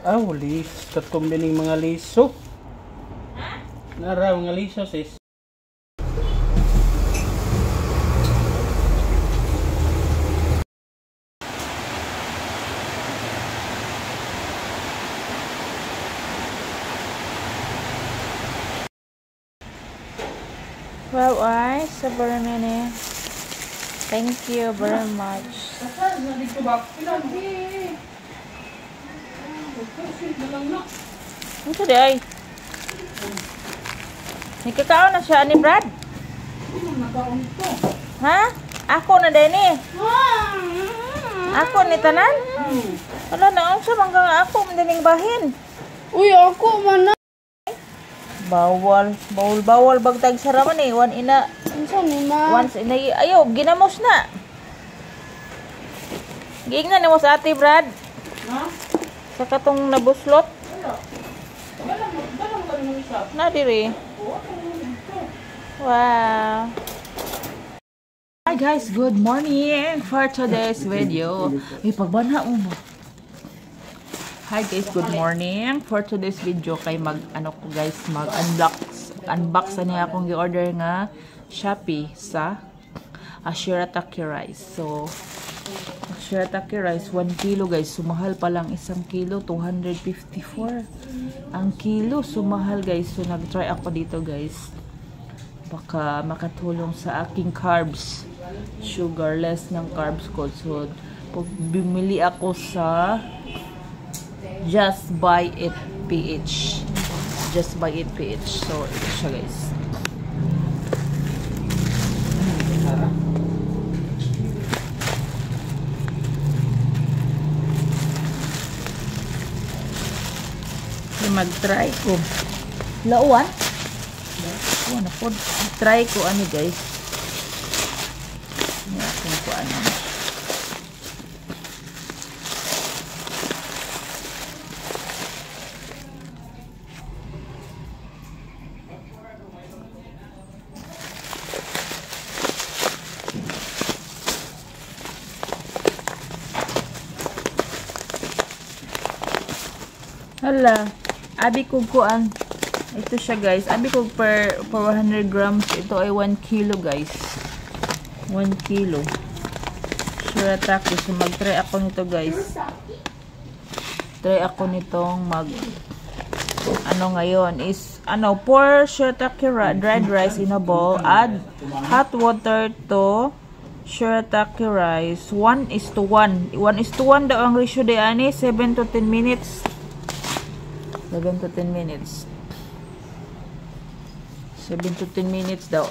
Wali. Katong dining mga liso. Nara, mga liso sis. Wow, ay, sabar na. Thank you very much. Ito di ay. Nikakaon na siya ni Brad. Ha? Ako na din eh. Ako ni tanan? Wala na ang siya hanggang ako madaling bahin. Uy, ako man na. Bawal bagtag saraman eh. Once ina, ayo, ginamos na. Giingnan mo sa ate Brad. Ha? Sa katong nabuslot. Dalang ka naman isa. Na diri. Wow. Hi guys, good morning for today's video. Pagbanha mo mo. Hi guys, good morning. For today's video kay mag-unbox na akong gi-order nga Shopee sa Shirataki rice. So Shirataki rice 1 kilo guys, sumahal pa lang 1 kilo 254 ang kilo, sumahal guys. So nag-try ako dito guys, baka makatulong sa aking carbs, sugarless ng carbs ko. So bumili ako sa Just Buy It PH. Just Buy It PH. So ito siya guys. Mag-try ko. Lauan? Lauan na po. Try ko ano guys. Kung ko ano. Hala. Abi ko kuan. Ito siya guys. Abi ko per 100 grams. Ito ay 1 kilo guys. 1 kilo. Shirataki. So mag-try ako nito guys. Try ako nitong ano ngayon is pour shirataki dried rice in a bowl. Add hot water to shirataki rice. 1:1. 1:1 daw ang ratio de ani. 7 to 10 minutes. 7 to 10 minutes. 7 to 10 minutes daw.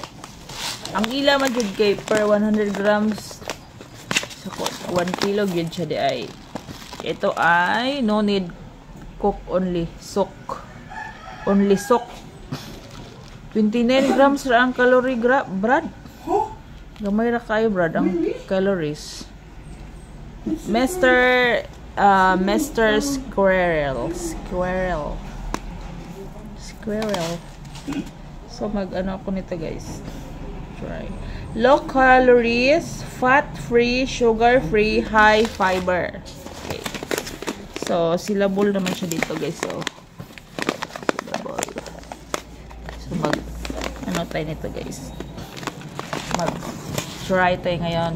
Ang ila man jud kay per 100 grams sa 1 kilo gyud siya di ay. Ito ay no need cook, only soak. Only soak. 29 grams ra ang calorie Brad. Gamay ra kayo Brad ang calories. Mr. Squirrel. So mag-ano ako nito guys. Try. Low calories, fat-free, sugar-free, high fiber. Okay. So syllable naman siya dito guys. So syllable. So ano tayo nito guys. Mag-try tayo ngayon.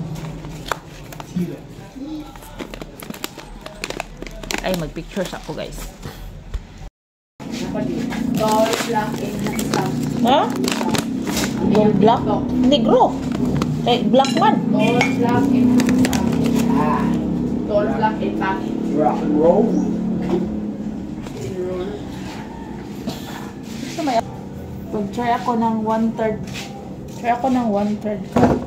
Ay, mag-pictures ako, guys. Tall, black, and black. Ha? Tall, black? Negro. Black man. Tall, black, and black. Tall, black, and black. Rock and roll. So, pag-try ako ng 1/3. Try ako ng 1/3 cup.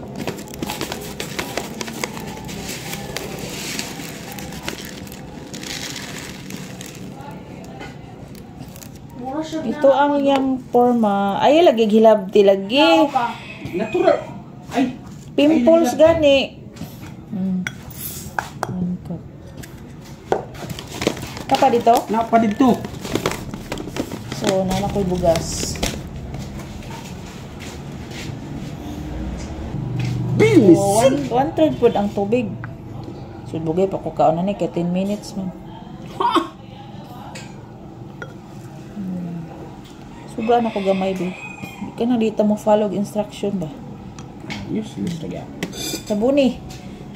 Ito ang yang forma. Ay, lagi gilabti lagi. Natural. Ay. Pimples gani. Kapa dito? Napa dito. So, nana ko'y bugas. Bilis. So, 1/3 po ang tubig. So, bugay pa ko kaon na ni kay 10 minutes man. Sobra na ko gamay ba. Di ka na dito mo follow instruction ba. Useless lagi. Tabuni.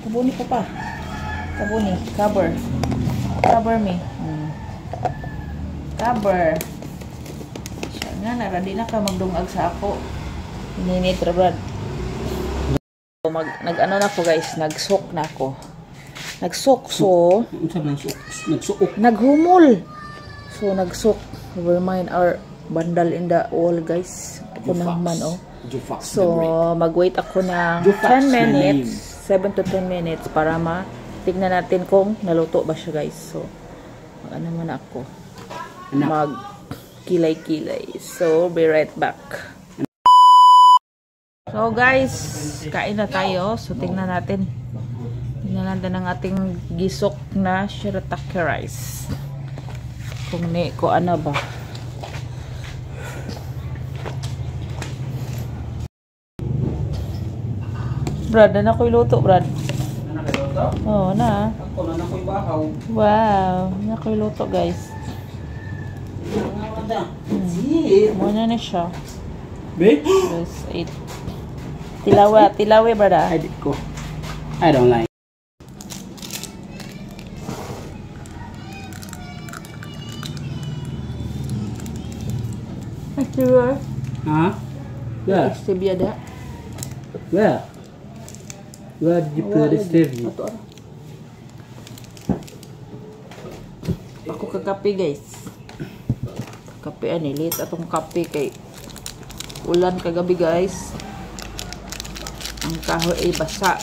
Tabuni pa pa. Tabuni. Cover. Cover me. Cover. Siya nga, naradi na ka magdungag sa ako. Ininit, Brad. Nag-ano na ko guys, nag-soak na ako. Nag-soak, so... Nagsuok. Naghumol. So, nag-soak. Never mind our bandal in the wall guys. Ako naman, oh. So, mag-wait ako ng 10 minutes. 7 to 10 minutes para tignan natin kung naluto ba siya guys. So, ano naman ako. Mag-kilay-kilay. So, be right back. So guys, kain na tayo. So tingnan natin. Tingnan natin ang ating gisok na shirataki rice. Kung ano ba. Brad, na ko iluto, Brad. Na kayo? Oo, na. Ako na ko'y bahaw. Wow, na ko iluto, guys. Muna na siya. Be? Plus 8. Tilawe, brada. I don't like. Sure. Huh? Yeah. Stevia da. Where? Where did you put the stevia? Ako kakape guys. Kape ani lit atong kape kay ulan kagabi guys. Ang kahoy ay basa.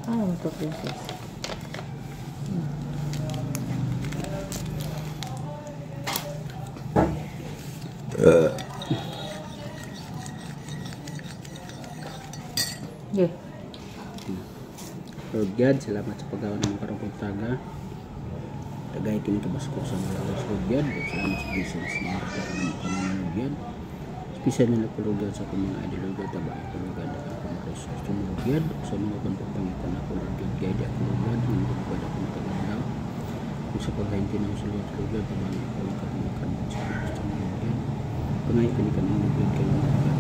Ano to princess? Yeah. Lord God, salamat sa paggawa ng karong taga. Tagay kini kabasko sa mga Lord God. Salamat sa Jesus na nakakita ng kanyang Lord God. Special na Lord God sa akong mga idol Lord God. Taba ako Lord God. Ako mga Kristo Lord God. Sa mga pagpapangitan ako Lord God. Guide ako Lord God. Hindi ko ba ako matagalaw. Kung sa paghahinti ng sa Lord God. Taba ako Lord God. Magkaroon sa Kristo Lord God. Pangay ka ni ka ng Lord God. Kaya Lord God.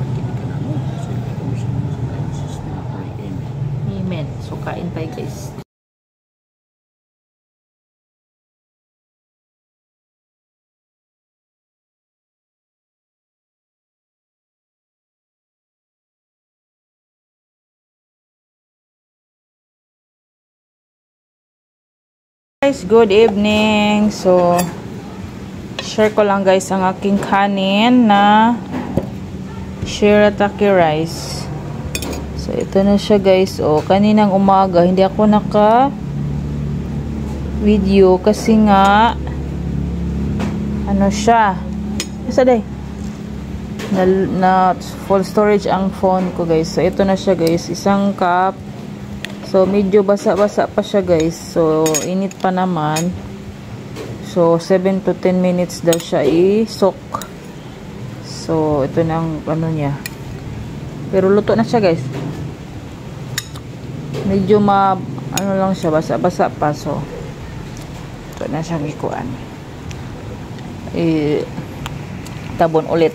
Kaya ka na mo. Sa iyo ako sa mga sa Jesus na pray. Amen. Amen. So kain tayo guys. Guys, good evening. So share ko lang guys ang aking kanin na shirataki rice. So ito na siya guys. O kaninang umaga hindi ako naka video kasi nga ano siya. Isa day. Na full storage ang phone ko guys. So ito na siya guys. Isang cup. So, medyo basa-basa pa siya guys. So, init pa naman. So, 7 to 10 minutes daw siya i-soak. So, ito na ang ano niya. Pero luto na siya guys. Medyo ano lang siya, basa-basa pa. So, ito na siyang ikuan. Tabon ulit.